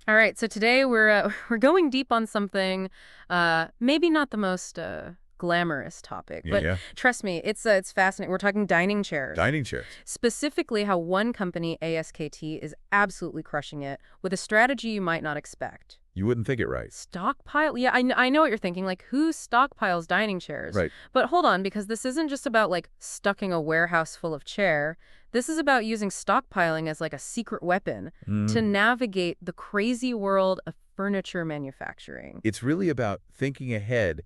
All right, so today we're going deep on something, maybe not the most glamorous topic, Yeah, but yeah. trust me, it's fascinating. We're talking dining chairs, Dining chairs. specifically how one company, ASKT, is absolutely crushing it with a strategy you might not expect. You wouldn't think it right. Stockpile? Yeah, I know what you're thinking. Like, who stockpiles dining chairs? Right. But hold on, because this isn't just about, like, stuffing a warehouse full of chair. This is about using stockpiling as, like, a secret weapon to Mm. navigate the crazy world of furniture manufacturing. It's really about thinking ahead,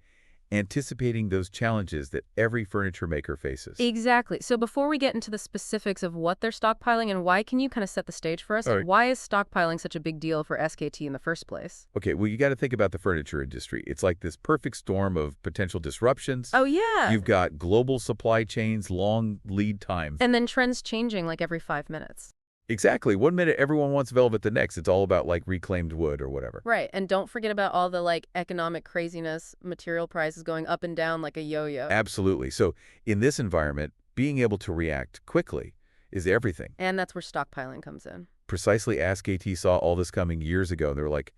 anticipating those challenges that every furniture maker faces. Exactly. So before we get into the specifics of what they're stockpiling and why, can you kind of set the stage for us? All Like, right. why is stockpiling such a big deal for SKT in the first place? Okay, well, you got to think about the furniture industry. It's like this perfect storm of potential disruptions. Oh, yeah. You've got global supply chains, long lead times. And then trends changing like every 5 minutes. Exactly. One minute everyone wants velvet, the next it's all about like reclaimed wood or whatever. Right, and don't forget about all the, like, economic craziness, material prices going up and down like a yo-yo. Absolutely. So in this environment, being able to react quickly is everything. And that's where stockpiling comes in. Precisely, ASKT saw all this coming years ago, and they were like,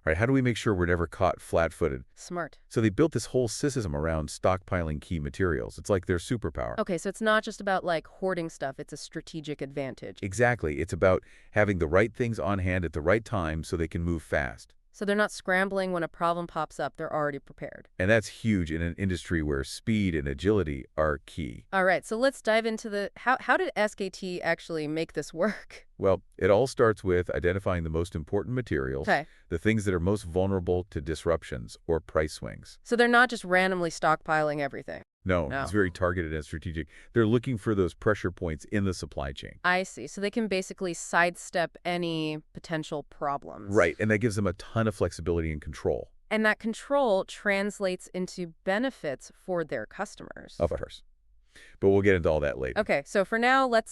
all right, how do we make sure we're never caught flat-footed? Smart. So they built this whole system around stockpiling key materials. It's like their superpower. Okay, so it's not just about, like, hoarding stuff, it's a strategic advantage. Exactly. It's about having the right things on hand at the right time so they can move fast. So they're not scrambling when a problem pops up, they're already prepared. And that's huge in an industry where speed and agility are key. All right, so let's dive into the how did SKT actually make this work? Well, it all starts with identifying the most important materials, Okay. the things that are most vulnerable to disruptions or price swings. So they're not just randomly stockpiling everything. No, No. it's very targeted and strategic. They're looking for those pressure points in the supply chain. I see. So they can basically sidestep any potential problems. Right, and that gives them a ton of flexibility and control. And that control translates into benefits for their customers. Of course. But we'll get into all that later. Okay, so for now, let's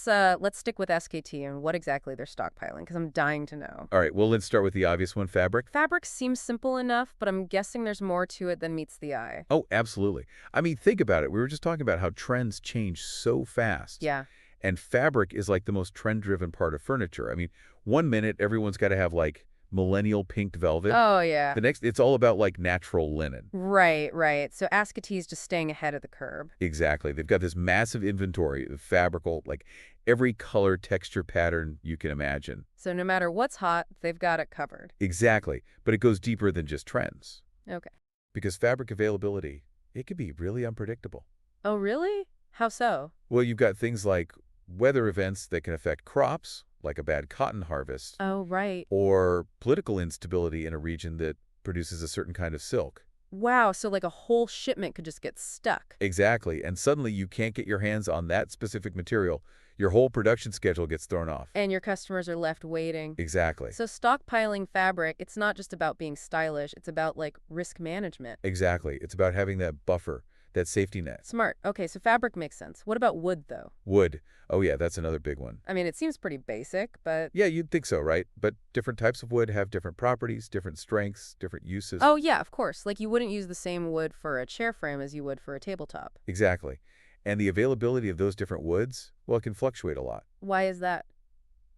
stick with SKT and what exactly they're stockpiling, because I'm dying to know. All right, well, let's start with the obvious one, fabric. Fabric seems simple enough, but I'm guessing there's more to it than meets the eye. Oh, absolutely. I mean, think about it. We were just talking about how trends change so fast. Yeah. And fabric is like the most trend-driven part of furniture. I mean, one minute, everyone's got to have like millennial pink velvet. Oh, yeah. The next, it's all about like natural linen. Right, right. So ASKT is just staying ahead of the curve. Exactly. They've got this massive inventory of fabrical, like every color, texture, pattern you can imagine. So no matter what's hot, they've got it covered. Exactly. But it goes deeper than just trends. Okay. Because fabric availability, it can be really unpredictable. Oh, really? How so? Well, you've got things like weather events that can affect crops, like a bad cotton harvest, Oh, right. or political instability in a region that produces a certain kind of silk. Wow, so like a whole shipment could just get stuck. Exactly. And suddenly you can't get your hands on that specific material. Your whole production schedule gets thrown off. And your customers are left waiting. Exactly. So stockpiling fabric, it's not just about being stylish, it's about like risk management. Exactly. It's about having that buffer, that safety net. Smart. Okay, so fabric makes sense. What about wood though? Wood. Oh, yeah, that's another big one. I mean, it seems pretty basic, but Yeah, you'd think so, right? But different types of wood have different properties, different strengths, different uses. oh yeah, of course. Like you wouldn't use the same wood for a chair frame as you would for a tabletop. Exactly. And the availability of those different woods, well, it can fluctuate a lot. Why is that?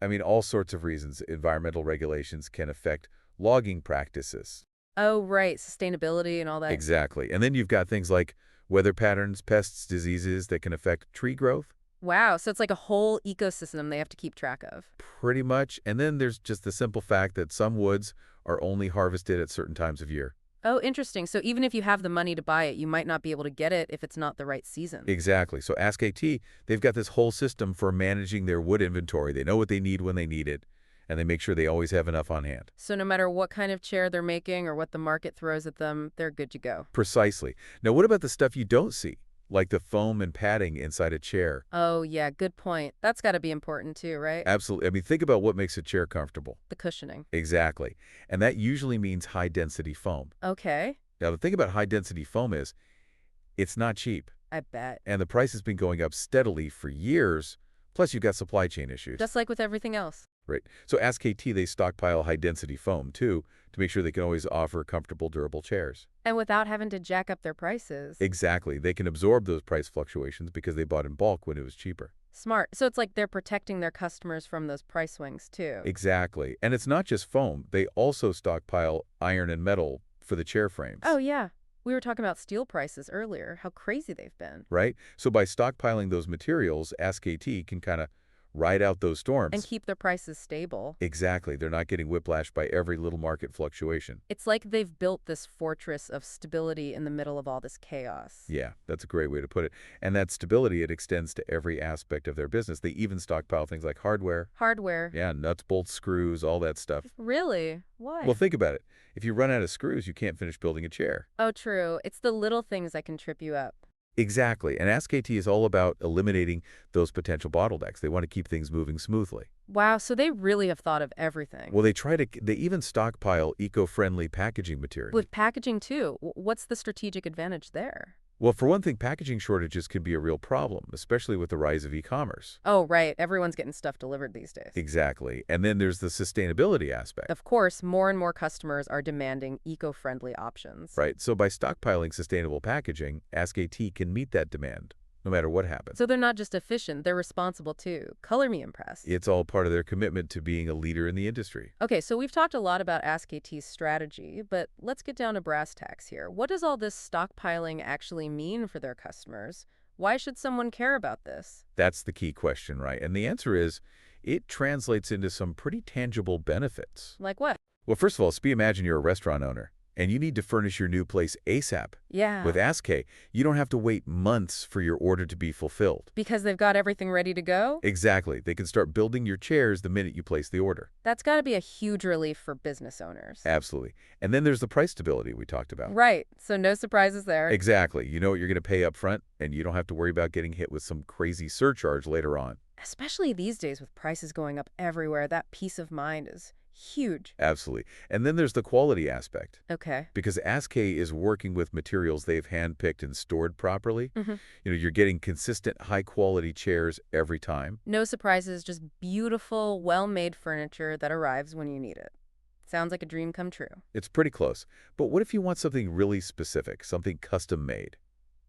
I mean, all sorts of reasons. Environmental regulations can affect logging practices. Oh, right, sustainability and all that. Exactly. And then you've got things like weather patterns, pests, diseases that can affect tree growth. Wow, so it's like a whole ecosystem they have to keep track of. Pretty much. And then there's just the simple fact that some woods are only harvested at certain times of year. Oh, interesting. So even if you have the money to buy it, you might not be able to get it if it's not the right season. Exactly. So ASKT, they've got this whole system for managing their wood inventory. They know what they need when they need it, and they make sure they always have enough on hand. So no matter what kind of chair they're making or what the market throws at them, they're good to go. Precisely. Now, what about the stuff you don't see, like the foam and padding inside a chair? Oh, yeah, good point. That's got to be important too, right? Absolutely. I mean, think about what makes a chair comfortable. The cushioning. Exactly. And that usually means high-density foam. Okay, Now, the thing about high-density foam is it's not cheap, I bet. and the price has been going up steadily for years, plus you've got supply chain issues. Just like with everything else. Right. So ASKT, they stockpile high-density foam, too, to make sure they can always offer comfortable, durable chairs. And without having to jack up their prices. Exactly. They can absorb those price fluctuations because they bought in bulk when it was cheaper. Smart. So it's like they're protecting their customers from those price swings, too. Exactly. And it's not just foam. They also stockpile iron and metal for the chair Oh, frames, yeah. We were talking about steel prices earlier, how crazy they've been. right? So by stockpiling those materials, ASKT can kind of ride out those And storms. keep their prices stable. Exactly. They're not getting whiplashed by every little market fluctuation. It's like they've built this fortress of stability in the middle of all this chaos. Yeah, that's a great way to put it. And that stability, it extends to every aspect of their business. They even stockpile things like hardware. Hardware. Yeah, nuts, bolts, screws, all that stuff. Really? Why? Well, think about it. If you run out of screws, you can't finish building a chair. Oh, true. It's the little things that can trip you up. Exactly. And ASKT is all about eliminating those potential bottlenecks. They want to keep things moving smoothly. Wow, so they really have thought of everything. Well, they even stockpile eco-friendly packaging material. With packaging, too. What's the strategic advantage there? Well, for one thing, packaging shortages can be a real problem, especially with the rise of e-commerce. Oh, right. Everyone's getting stuff delivered these days. Exactly. And then there's the sustainability aspect. Of course, more and more customers are demanding eco-friendly options. Right. So by stockpiling sustainable packaging, AskAT can meet that demand, no matter what happens. So they're not just efficient, they're responsible too. Color me impressed. It's all part of their commitment to being a leader in the industry. Okay, so we've talked a lot about ASKT's strategy, but let's get down to brass tacks here. What does all this stockpiling actually mean for their customers? Why should someone care about this? That's the key question, right? And the answer is, it translates into some pretty tangible benefits. Like what? Well, first of all, imagine you're a restaurant owner, and you need to furnish your new place ASAP. Yeah. With AskK, you don't have to wait months for your order to be fulfilled. Because they've got everything ready to go? Exactly. They can start building your chairs the minute you place the order. That's got to be a huge relief for business owners. Absolutely. And then there's the price stability we talked about. Right. So no surprises there. Exactly. You know what you're going to pay up front, and you don't have to worry about getting hit with some crazy surcharge later on. Especially these days with prices going up everywhere, that peace of mind is huge. Absolutely. And then there's the quality aspect. Okay. Because AskK is working with materials they've handpicked and stored properly. Mm-hmm. You're getting consistent, high-quality chairs every time. No surprises, just beautiful, well-made furniture that arrives when you need it. Sounds like a dream come true. It's pretty close. But what if you want something really specific, something custom-made?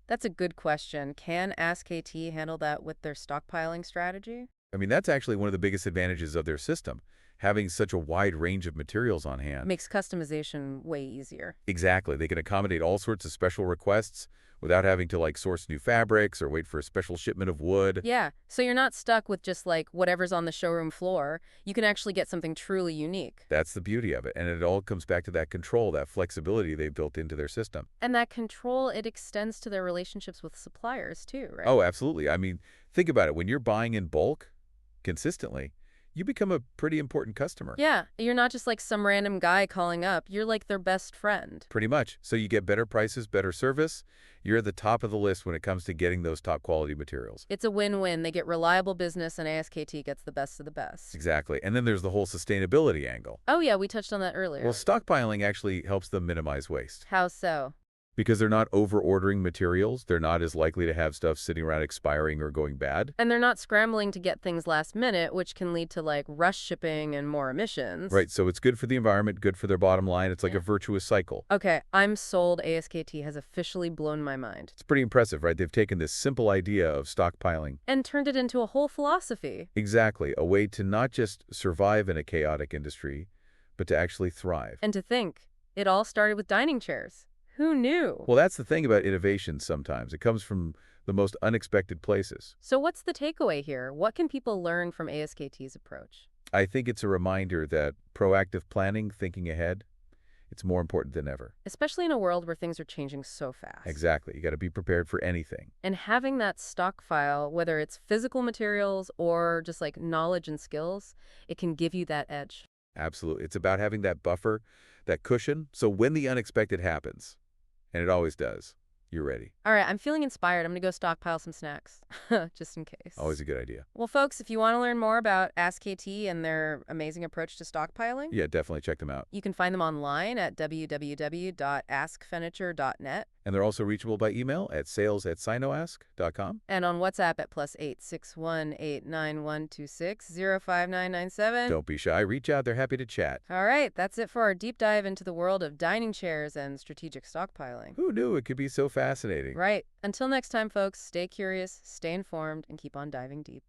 That's a good question. Can AskKT handle that with their stockpiling strategy? I mean, that's actually one of the biggest advantages of their system, having such a wide range of materials on hand. Makes customization way easier. Exactly. They can accommodate all sorts of special requests without having to, source new fabrics or wait for a special shipment of wood. Yeah, so you're not stuck with just whatever's on the showroom floor. You can actually get something truly unique. That's the beauty of it. And it all comes back to that control, that flexibility they've built into their system. And that control, it extends to their relationships with suppliers too, right? Oh, absolutely. I mean, think about it. When you're buying in bulk, consistently, you become a pretty important customer. Yeah, you're not just some random guy calling up. You're like their best friend. Pretty much. So you get better prices, better service. You're at the top of the list when it comes to getting those top quality materials. It's a win-win. They get reliable business and ASKT gets the best of the best. Exactly. And then there's the whole sustainability angle. Oh yeah, we touched on that earlier. Well, stockpiling actually helps them minimize waste. How so? Because they're not over-ordering materials, they're not as likely to have stuff sitting around expiring or going bad. And they're not scrambling to get things last minute, which can lead to rush shipping and more emissions. Right, so it's good for the environment, good for their bottom line. It's like Yeah. a virtuous cycle. Okay, I'm sold. ASKT has officially blown my mind. It's pretty impressive, right? They've taken this simple idea of stockpiling. And turned it into a whole philosophy. Exactly, a way to not just survive in a chaotic industry, but to actually thrive. And to think, it all started with dining chairs. Who knew? Well, that's the thing about innovation sometimes. It comes from the most unexpected places. So what's the takeaway here? What can people learn from ASKT's approach? I think it's a reminder that proactive planning, thinking ahead, it's more important than ever. Especially in a world where things are changing so fast. Exactly. You got to be prepared for anything. And having that stockpile, whether it's physical materials or just knowledge and skills, it can give you that edge. Absolutely. It's about having that buffer, that cushion, so when the unexpected happens, and it always does, you're ready. All right, I'm feeling inspired. I'm going to go stockpile some snacks, just in case. Always a good idea. Well, folks, if you want to learn more about AskKT and their amazing approach to stockpiling, Yeah, definitely check them out. you can find them online at www.askfurniture.net And they're also reachable by email at sales@sinoask.com. and on WhatsApp at +861-89126-05997. Don't be shy. Reach out. They're happy to chat. All right, that's it for our deep dive into the world of dining chairs and strategic stockpiling. Who knew it could be so fascinating? Right. Until next time, folks, stay curious, stay informed, and keep on diving deep.